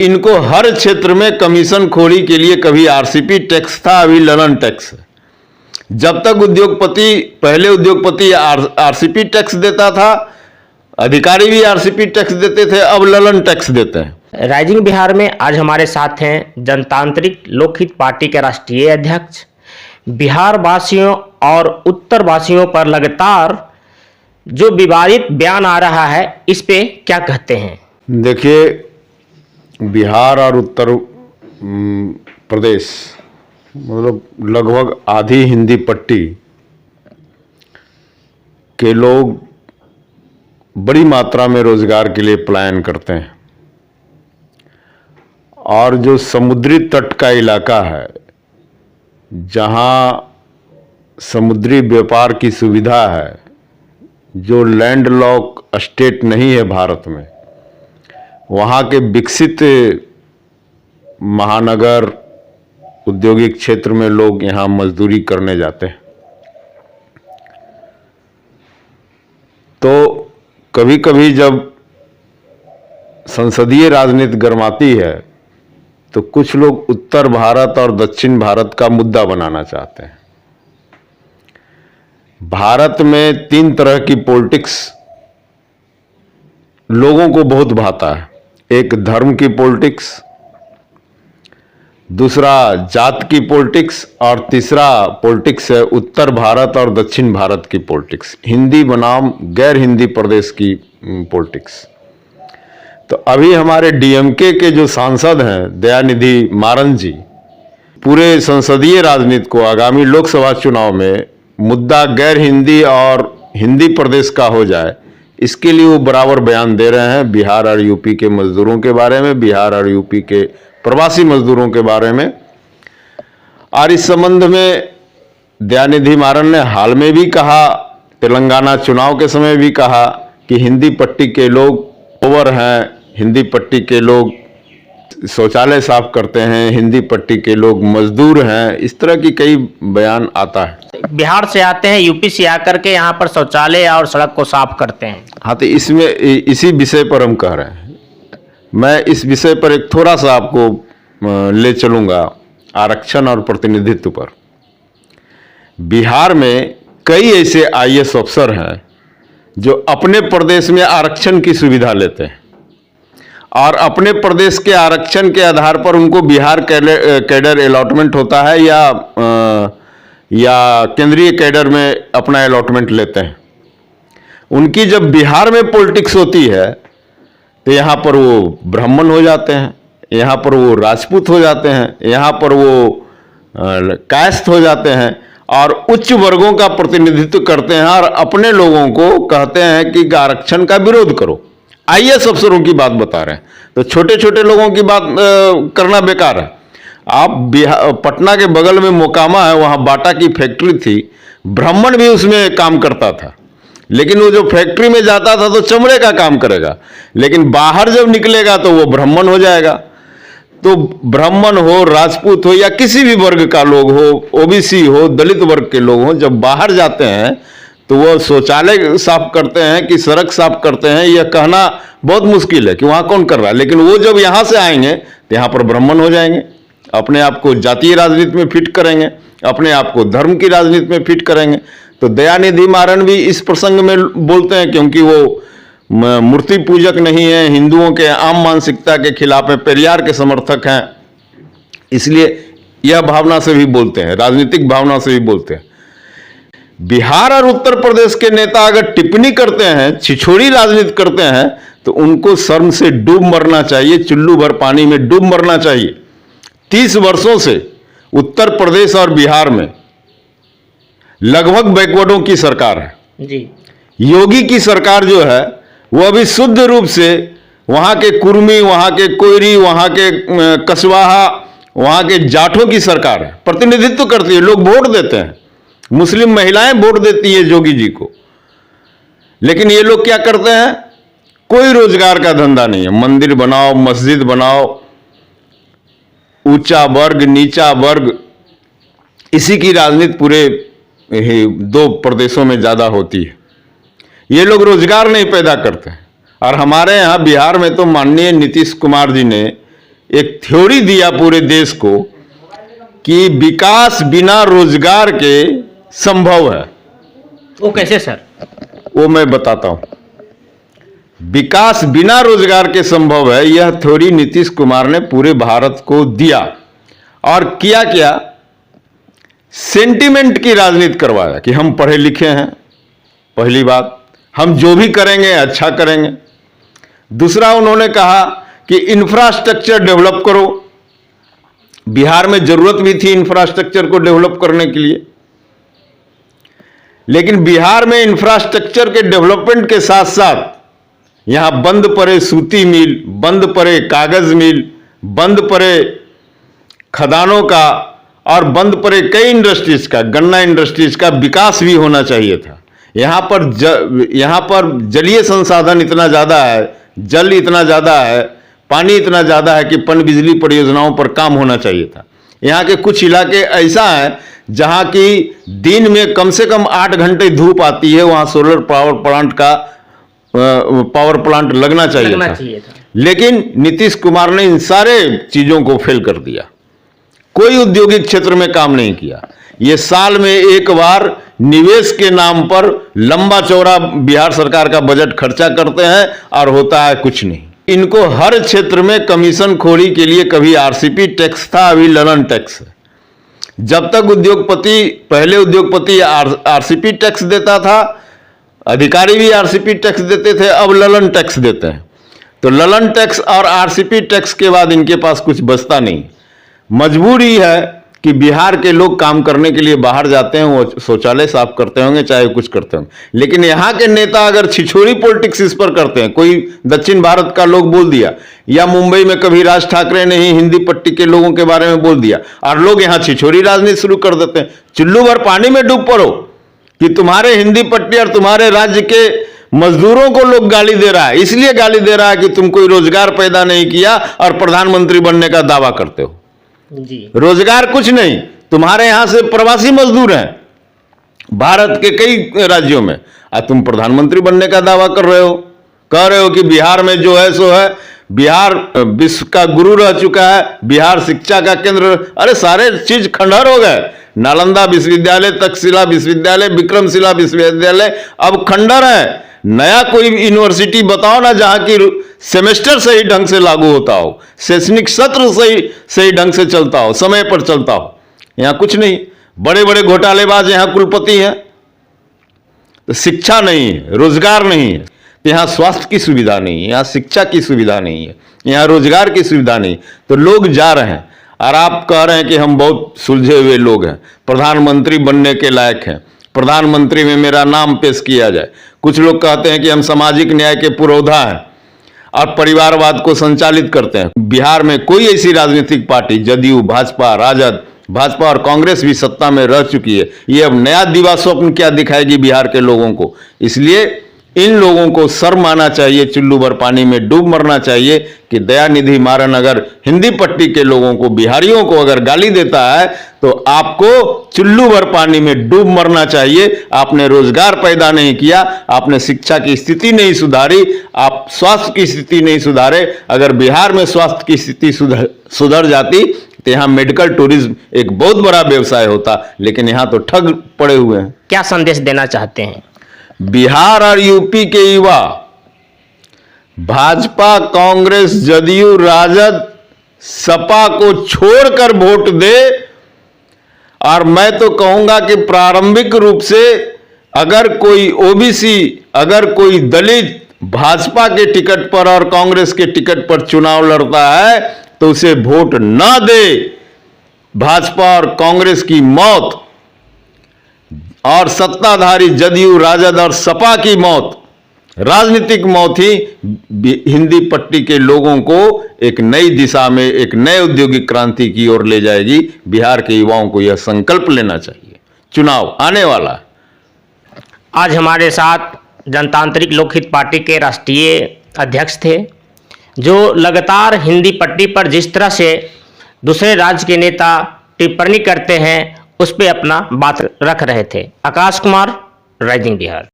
इनको हर क्षेत्र में कमीशन खोरी के लिए कभी आरसीपी टैक्स था, अभी ललन टैक्स है। जब तक पहले उद्योगपति आरसीपी टैक्स देता था, अधिकारी भी आरसीपी टैक्स देते थे, अब ललन टैक्स देते हैं। राइजिंग बिहार में आज हमारे साथ हैं जनतांत्रिक लोकहित पार्टी के राष्ट्रीय अध्यक्ष। बिहार वासियों और उत्तर वासियों पर लगातार जो विवादित बयान आ रहा है, इस पे क्या कहते हैं? देखिए, बिहार और उत्तर प्रदेश मतलब लगभग आधी हिंदी पट्टी के लोग बड़ी मात्रा में रोजगार के लिए पलायन करते हैं। और जो समुद्री तट का इलाका है, जहां समुद्री व्यापार की सुविधा है, जो लैंडलॉक स्टेट नहीं है भारत में, वहाँ के विकसित महानगर औद्योगिक क्षेत्र में लोग यहाँ मजदूरी करने जाते हैं। तो कभी कभी जब संसदीय राजनीति गरमाती है तो कुछ लोग उत्तर भारत और दक्षिण भारत का मुद्दा बनाना चाहते हैं। भारत में 3 तरह की पॉलिटिक्स लोगों को बहुत भाता है। एक धर्म की पॉलिटिक्स, दूसरा जात की पॉलिटिक्स, और तीसरा पॉलिटिक्स है उत्तर भारत और दक्षिण भारत की पॉलिटिक्स, हिंदी बनाम गैर हिंदी प्रदेश की पॉलिटिक्स। तो अभी हमारे डीएमके के जो सांसद हैं दयानिधि मारन जी, पूरे संसदीय राजनीति को आगामी लोकसभा चुनाव में मुद्दा गैर हिंदी और हिंदी प्रदेश का हो जाए, इसके लिए वो बराबर बयान दे रहे हैं बिहार और यूपी के मजदूरों के बारे में, बिहार और यूपी के प्रवासी मजदूरों के बारे में। और इस संबंध में दयानिधि मारन ने हाल में भी कहा, तेलंगाना चुनाव के समय भी कहा कि हिंदी पट्टी के लोग ओवर हैं, हिंदी पट्टी के लोग शौचालय साफ करते हैं, हिंदी पट्टी के लोग मजदूर हैं। इस तरह की कई बयान आता है। बिहार से आते हैं, यूपी से आकर के यहाँ पर शौचालय और सड़क को साफ करते हैं। हाँ, तो इसमें इसी विषय पर हम कह रहे हैं। मैं इस विषय पर एक थोड़ा सा आपको ले चलूंगा, आरक्षण और प्रतिनिधित्व पर। बिहार में कई ऐसे आईएएस अफसर हैं जो अपने प्रदेश में आरक्षण की सुविधा लेते हैं और अपने प्रदेश के आरक्षण के आधार पर उनको बिहार कैडर अलॉटमेंट होता है या केंद्रीय कैडर में अपना अलॉटमेंट लेते हैं। उनकी जब बिहार में पॉलिटिक्स होती है तो यहाँ पर वो ब्राह्मण हो जाते हैं, यहाँ पर वो राजपूत हो जाते हैं, यहाँ पर वो कायस्थ हो जाते हैं और उच्च वर्गों का प्रतिनिधित्व करते हैं और अपने लोगों को कहते हैं कि आरक्षण का विरोध करो। आईएएस अफसरों की बात बता रहे हैं, तो छोटे छोटे लोगों की बात करना बेकार है। आप पटना के बगल में मोकामा है, वहाँ बाटा की फैक्ट्री थी, ब्राह्मण भी उसमें काम करता था, लेकिन वो जो फैक्ट्री में जाता था तो चमड़े का काम करेगा, लेकिन बाहर जब निकलेगा तो वो ब्राह्मण हो जाएगा। तो ब्राह्मण हो, राजपूत हो या किसी भी वर्ग का लोग हो, ओबीसी हो, दलित वर्ग के लोग हो, जब बाहर जाते हैं तो वो शौचालय साफ करते हैं कि सड़क साफ करते हैं, यह कहना बहुत मुश्किल है कि वहाँ कौन कर रहा है। लेकिन वो जब यहाँ से आएंगे तो यहाँ पर ब्राह्मण हो जाएंगे, अपने आप को जातीय राजनीति में फिट करेंगे, अपने आप को धर्म की राजनीति में फिट करेंगे। तो दयानिधि मारन भी इस प्रसंग में बोलते हैं, क्योंकि वो मूर्ति पूजक नहीं है, हिंदुओं के आम मानसिकता के खिलाफ है, पेरियार के समर्थक हैं, इसलिए यह भावना से भी बोलते हैं, राजनीतिक भावना से भी बोलते हैं। बिहार और उत्तर प्रदेश के नेता अगर टिप्पणी करते हैं, छिछोरी राजनीति करते हैं, तो उनको शर्म से डूब मरना चाहिए, चुल्लू भर पानी में डूब मरना चाहिए। 30 वर्षों से उत्तर प्रदेश और बिहार में लगभग बैकवर्डों की सरकार है जी। योगी की सरकार जो है वो अभी शुद्ध रूप से वहां के कुर्मी, वहां के कोयरी, वहां के कछवाहा, वहां के जाठों की सरकार है, प्रतिनिधित्व करती है, लोग वोट देते हैं, मुस्लिम महिलाएं वोट देती है योगी जी को। लेकिन ये लोग क्या करते हैं, कोई रोजगार का धंधा नहीं है, मंदिर बनाओ, मस्जिद बनाओ, ऊंचा वर्ग नीचा वर्ग, इसी की राजनीति पूरे 2 प्रदेशों में ज्यादा होती है। ये लोग रोजगार नहीं पैदा करते हैं। और हमारे यहाँ बिहार में तो माननीय नीतीश कुमार जी ने एक थ्योरी दिया पूरे देश को कि विकास बिना रोजगार के संभव है। वो कैसे सर? वो मैं बताता हूं। विकास बिना रोजगार के संभव है, यह थ्योरी नीतीश कुमार ने पूरे भारत को दिया। और किया क्या? सेंटिमेंट की राजनीति करवाया कि हम पढ़े लिखे हैं, पहली बात, हम जो भी करेंगे अच्छा करेंगे। दूसरा, उन्होंने कहा कि इंफ्रास्ट्रक्चर डेवलप करो। बिहार में जरूरत भी थी इंफ्रास्ट्रक्चर को डेवलप करने के लिए, लेकिन बिहार में इंफ्रास्ट्रक्चर के डेवलपमेंट के साथ साथ यहां बंद पड़े सूती मिल, बंद पड़े कागज मिल, बंद पड़े खदानों का और बंद पड़े कई इंडस्ट्रीज का, गन्ना इंडस्ट्रीज का विकास भी होना चाहिए था। यहां पर जलीय संसाधन इतना ज्यादा है, जल इतना ज्यादा है, पानी इतना ज्यादा है कि पनबिजली परियोजनाओं पर काम होना चाहिए था। यहाँ के कुछ इलाके ऐसा है जहां की दिन में कम से कम 8 घंटे धूप आती है, वहां सोलर पावर प्लांट लगना चाहिए था। लेकिन नीतीश कुमार ने इन सारे चीजों को फेल कर दिया। कोई औद्योगिक क्षेत्र में काम नहीं किया। ये साल में एक बार निवेश के नाम पर लंबा चौड़ा बिहार सरकार का बजट खर्चा करते हैं और होता है कुछ नहीं। इनको हर क्षेत्र में कमीशन खोरी के लिए कभी आरसीपी टैक्स था, अभी ललन टैक्स है। जब तक पहले उद्योगपति आरसीपी टैक्स देता था, अधिकारी भी आरसीपी टैक्स देते थे, अब ललन टैक्स देते हैं। तो ललन टैक्स और आरसीपी टैक्स के बाद इनके पास कुछ बचता नहीं। मजबूरी है कि बिहार के लोग काम करने के लिए बाहर जाते हैं, वो शौचालय साफ करते होंगे, चाहे कुछ करते होंगे। लेकिन यहाँ के नेता अगर छिछोरी पॉलिटिक्स इस पर करते हैं, कोई दक्षिण भारत का लोग बोल दिया, या मुंबई में कभी राज ठाकरे ने ही हिंदी पट्टी के लोगों के बारे में बोल दिया और लोग यहाँ छिछोरी राजनीति शुरू कर देते हैं। चुल्लू भर पानी में डूब पड़ो कि तुम्हारे हिंदी पट्टी और तुम्हारे राज्य के मजदूरों को लोग गाली दे रहा है, इसलिए गाली दे रहा है कि तुम कोई रोजगार पैदा नहीं किया और प्रधानमंत्री बनने का दावा करते हो। जी। रोजगार कुछ नहीं, तुम्हारे यहां से प्रवासी मजदूर हैं भारत के कई राज्यों में, और तुम प्रधानमंत्री बनने का दावा कर रहे हो, कह रहे हो कि बिहार में जो है सो है, बिहार विश्व का गुरु रह चुका है, बिहार शिक्षा का केंद्र। अरे सारे चीज खंडहर हो गए। नालंदा विश्वविद्यालय, तक्षशिला विश्वविद्यालय, विक्रमशिला विश्वविद्यालय अब खंडहर है। नया कोई यूनिवर्सिटी बताओ ना जहां की सेमेस्टर सही ढंग से लागू होता हो, शैक्षणिक सत्र सही ढंग से चलता हो, समय पर चलता हो। यहां कुछ नहीं, बड़े बड़े घोटालेबाज यहां कुलपति हैं। तो शिक्षा नहीं है, रोजगार नहीं है, यहां स्वास्थ्य की सुविधा नहीं है, यहां शिक्षा की सुविधा नहीं है, यहां रोजगार की सुविधा नहीं। तो लोग जा रहे हैं और आप कह रहे हैं कि हम बहुत सुलझे हुए लोग हैं, प्रधानमंत्री बनने के लायक हैं, प्रधानमंत्री में मेरा नाम पेश किया जाए। कुछ लोग कहते हैं कि हम सामाजिक न्याय के पुरोधा हैं और परिवारवाद को संचालित करते हैं। बिहार में कोई ऐसी राजनीतिक पार्टी, जदयू, भाजपा, राजद, भाजपा और कांग्रेस भी सत्ता में रह चुकी है। ये अब नया दिवा स्वप्न क्या दिखाएगी बिहार के लोगों को? इसलिए इन लोगों को शर्म आना चाहिए, चुल्लू भर पानी में डूब मरना चाहिए कि दयानिधि मारन अगर हिंदी पट्टी के लोगों को, बिहारियों को अगर गाली देता है तो आपको चुल्लू भर पानी में डूब मरना चाहिए। आपने रोजगार पैदा नहीं किया, आपने शिक्षा की स्थिति नहीं सुधारी, आप स्वास्थ्य की स्थिति नहीं सुधारे। अगर बिहार में स्वास्थ्य की स्थिति सुधर जाती तो यहाँ मेडिकल टूरिज्म एक बहुत बड़ा व्यवसाय होता, लेकिन यहाँ तो ठग पड़े हुए हैं। क्या संदेश देना चाहते हैं? बिहार और यूपी के युवा भाजपा, कांग्रेस, जदयू, राजद, सपा को छोड़कर वोट दे। और मैं तो कहूंगा कि प्रारंभिक रूप से अगर कोई ओबीसी, अगर कोई दलित भाजपा के टिकट पर और कांग्रेस के टिकट पर चुनाव लड़ता है तो उसे वोट ना दे। भाजपा और कांग्रेस की मौत और सत्ताधारी जदयू, राजद और सपा की मौत, राजनीतिक मौत ही हिंदी पट्टी के लोगों को एक नई दिशा में, एक नए औद्योगिक क्रांति की ओर ले जाएगी। बिहार के युवाओं को यह संकल्प लेना चाहिए। चुनाव आने वाला है। आज हमारे साथ जनतांत्रिक लोकहित पार्टी के राष्ट्रीय अध्यक्ष थे, जो लगातार हिंदी पट्टी पर जिस तरह से दूसरे राज्य के नेता टिप्पणी करते हैं उस पर अपना बात रख रहे थे। आकाश कुमार, राइजिंग बिहार।